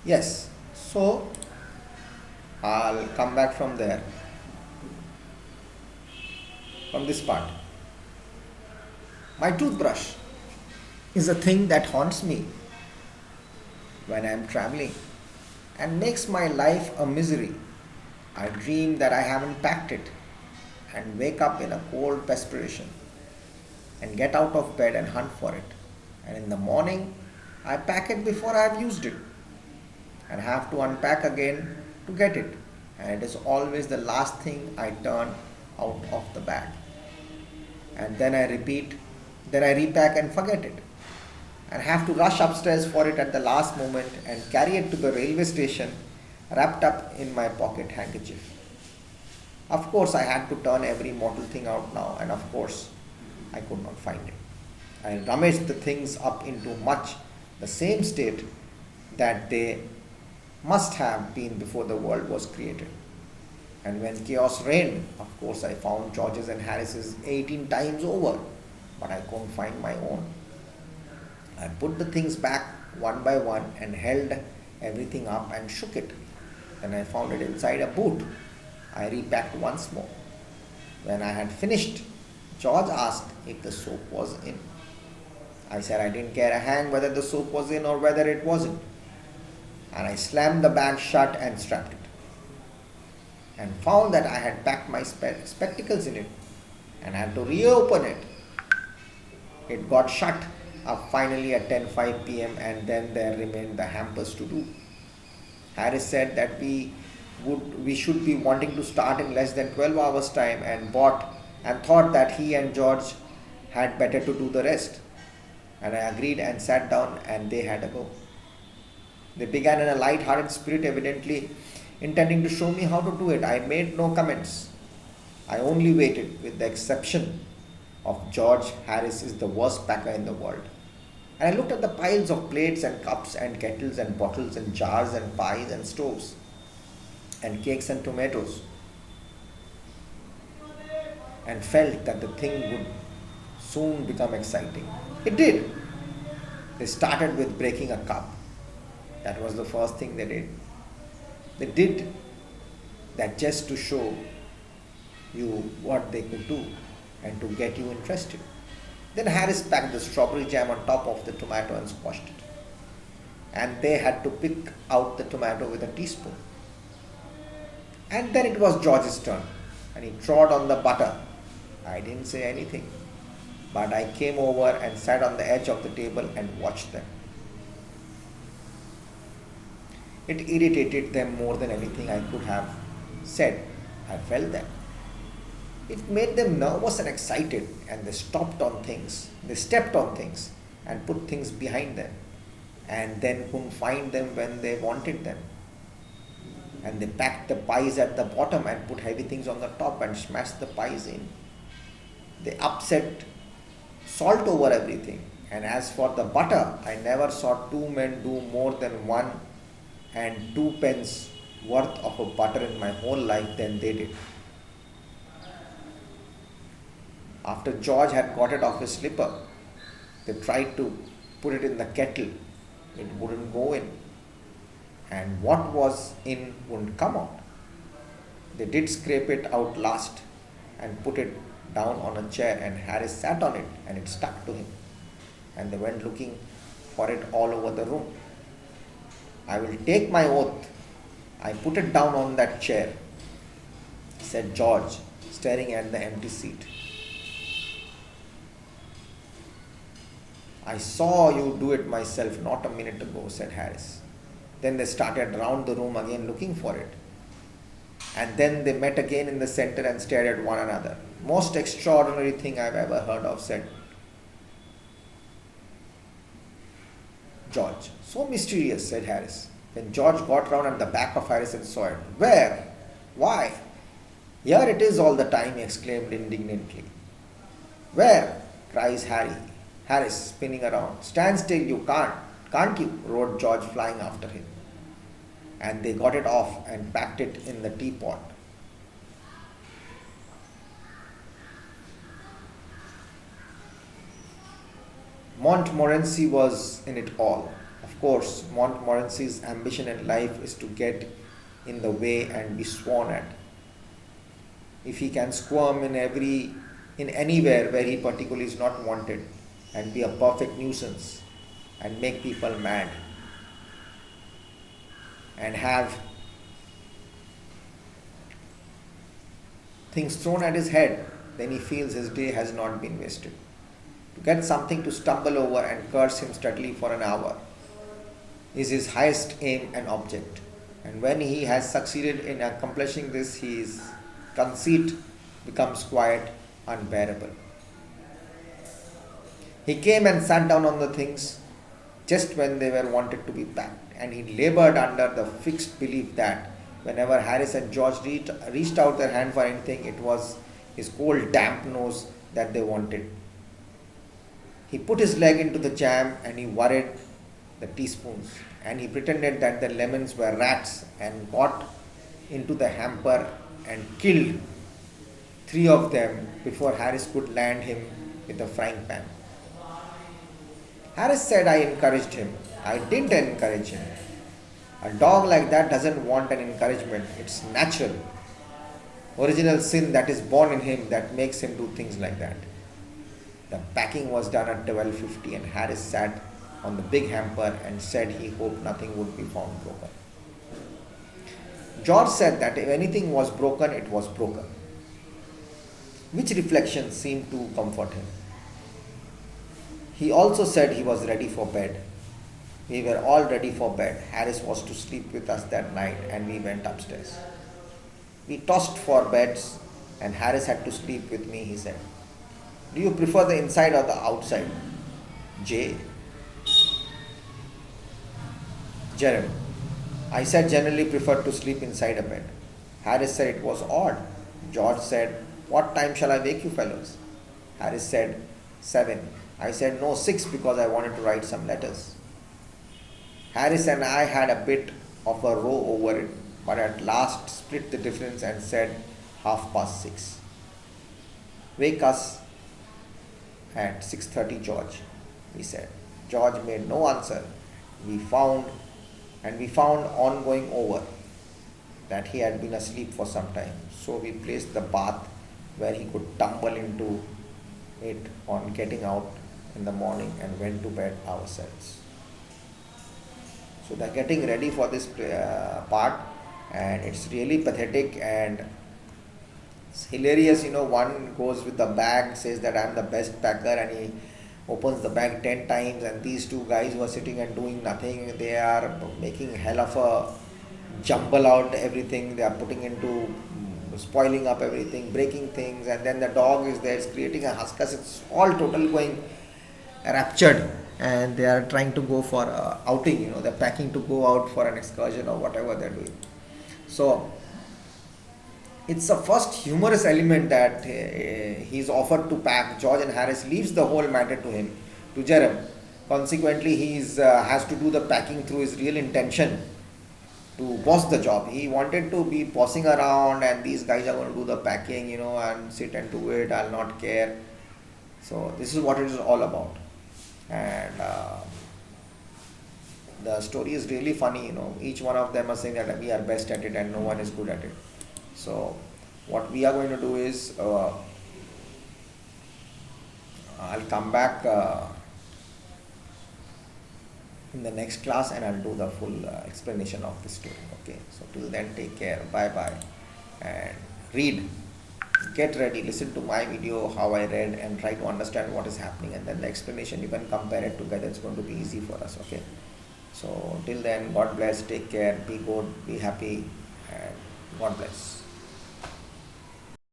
Yes. So I'll come back from there, from this part. My toothbrush is a thing that haunts me when I am traveling and makes my life a misery. I dream that I haven't packed it and wake up in a cold perspiration and get out of bed and hunt for it. And in the morning, I pack it before I have used it and have to unpack again to get it. And it is always the last thing I turn out of the bag. And then I repack and forget it. And have to rush upstairs for it at the last moment and carry it to the railway station wrapped up in my pocket handkerchief. Of course, I had to turn every mortal thing out now, and of course, I could not find it. I rummaged the things up into much the same state that they must have been before the world was created. And when chaos reigned, of course, I found George's and Harris's 18 times over, but I couldn't find my own. I put the things back one by one and held everything up and shook it. Then I found it inside a boot. I repacked once more. When I had finished, George asked if the soap was in. I said I didn't care a hang whether the soap was in or whether it wasn't. And I slammed the bag shut and strapped it. And found that I had packed my spectacles in it and had to reopen it. It got shut up finally at 10:05 p.m. and then there remained the hampers to do. Harris said that we should be wanting to start in less than 12 hours time and thought that he and George had better to do the rest. And I agreed and sat down and they had a go. They began in a light-hearted spirit, evidently intending to show me how to do it. I made no comments. I only waited, with the exception of George. Harris is the worst packer in the world. And I looked at the piles of plates and cups and kettles and bottles and jars and pies and stoves and cakes and tomatoes and felt that the thing would soon become exciting. It did. They started with breaking a cup. That was the first thing they did. They did that just to show you what they could do and to get you interested. Then Harris packed the strawberry jam on top of the tomato and squashed it. And they had to pick out the tomato with a teaspoon. And then it was George's turn, and he trod on the butter. I didn't say anything, but I came over and sat on the edge of the table and watched them. It irritated them more than anything I could have said. I felt that. It made them nervous and excited, and they stopped on things. They stepped on things and put things behind them, and then couldn't find them when they wanted them. And they packed the pies at the bottom and put heavy things on the top and smashed the pies in. They upset salt over everything. And as for the butter, I never saw two men do more than 1 and 2 pence worth of a butter in my whole life than they did. After George had got it off his slipper, they tried to put it in the kettle. It wouldn't go in. And what was in wouldn't come out. They did scrape it out last and put it down on a chair, and Harris sat on it and it stuck to him. And they went looking for it all over the room. I will take my oath. I put it down on that chair, said George, staring at the empty seat. I saw you do it myself not a minute ago, said Harris. Then they started round the room again looking for it. And then they met again in the center and stared at one another. Most extraordinary thing I've ever heard of, said George. So mysterious, said Harris. When George got round at the back of Harris and saw it. Where? Why? Here it is all the time, he exclaimed indignantly. Where? Cries Harris, spinning around. Stand still, you can't you? Roared George, flying after him. And they got it off and packed it in the teapot. Montmorency was in it all. Of course, Montmorency's ambition in life is to get in the way and be sworn at. If he can squirm in anywhere where he particularly is not wanted and be a perfect nuisance and make people mad and have things thrown at his head, then he feels his day has not been wasted. To get something to stumble over and curse him steadily for an hour is his highest aim and object. And when he has succeeded in accomplishing this, his conceit becomes quite unbearable. He came and sat down on the things just when they were wanted to be packed, and he labored under the fixed belief that whenever Harris and George reached out their hand for anything, it was his cold, damp nose that they wanted. He put his leg into the jam and he worried the teaspoons, and he pretended that the lemons were rats and got into the hamper and killed three of them before Harris could land him with a frying pan. Harris said I encouraged him. I didn't encourage him. A dog like that doesn't want an encouragement. It's natural. Original sin that is born in him that makes him do things like that. The packing was done at 12:50 and Harris sat on the big hamper and said he hoped nothing would be found broken. George said that if anything was broken, it was broken, which reflection seemed to comfort him. He also said he was ready for bed. We were all ready for bed. Harris was to sleep with us that night and we went upstairs. We tossed for beds and Harris had to sleep with me, he said. Do you prefer the inside or the outside? J. Jeremy. I said generally preferred to sleep inside a bed. Harris said it was odd. George said, what time shall I wake you fellows? Harris said, 7. I said no, 6 because I wanted to write some letters. Harris and I had a bit of a row over it, but at last split the difference and said 6:30. Wake us at 6:30, George, we said. George made no answer. We found on going over that he had been asleep for some time. So we placed the bath where he could tumble into it on getting out in the morning and went to bed ourselves. So they're getting ready for this part, and it's really pathetic and it's hilarious. One goes with the bag, says that I'm the best packer, and he opens the bag 10 times, and these two guys who are sitting and doing nothing, they are making hell of a jumble out everything. They are putting into spoiling up everything, breaking things, and then the dog is there, it's creating a huskus. It's all total going raptured, and they are trying to go for a outing. They're packing to go out for an excursion or whatever they're doing. So it's the first humorous element that he's offered to pack. George and Harris leaves the whole matter to him, to Jerem. Consequently, he has to do the packing through his real intention to boss the job. He wanted to be bossing around, and these guys are going to do the packing, and sit and do it. I'll not care. So this is what it is all about. And the story is really funny. Each one of them are saying that we are best at it and no one is good at it. So what we are going to do is I'll come back in the next class and I'll do the full explanation of the story. Okay, so till then, take care, bye bye, and read, get ready, listen to my video how I read and try to understand what is happening, and then the explanation you can compare it together. It's going to be easy for us. Okay, so till then, God bless, take care, be good, be happy, and God bless.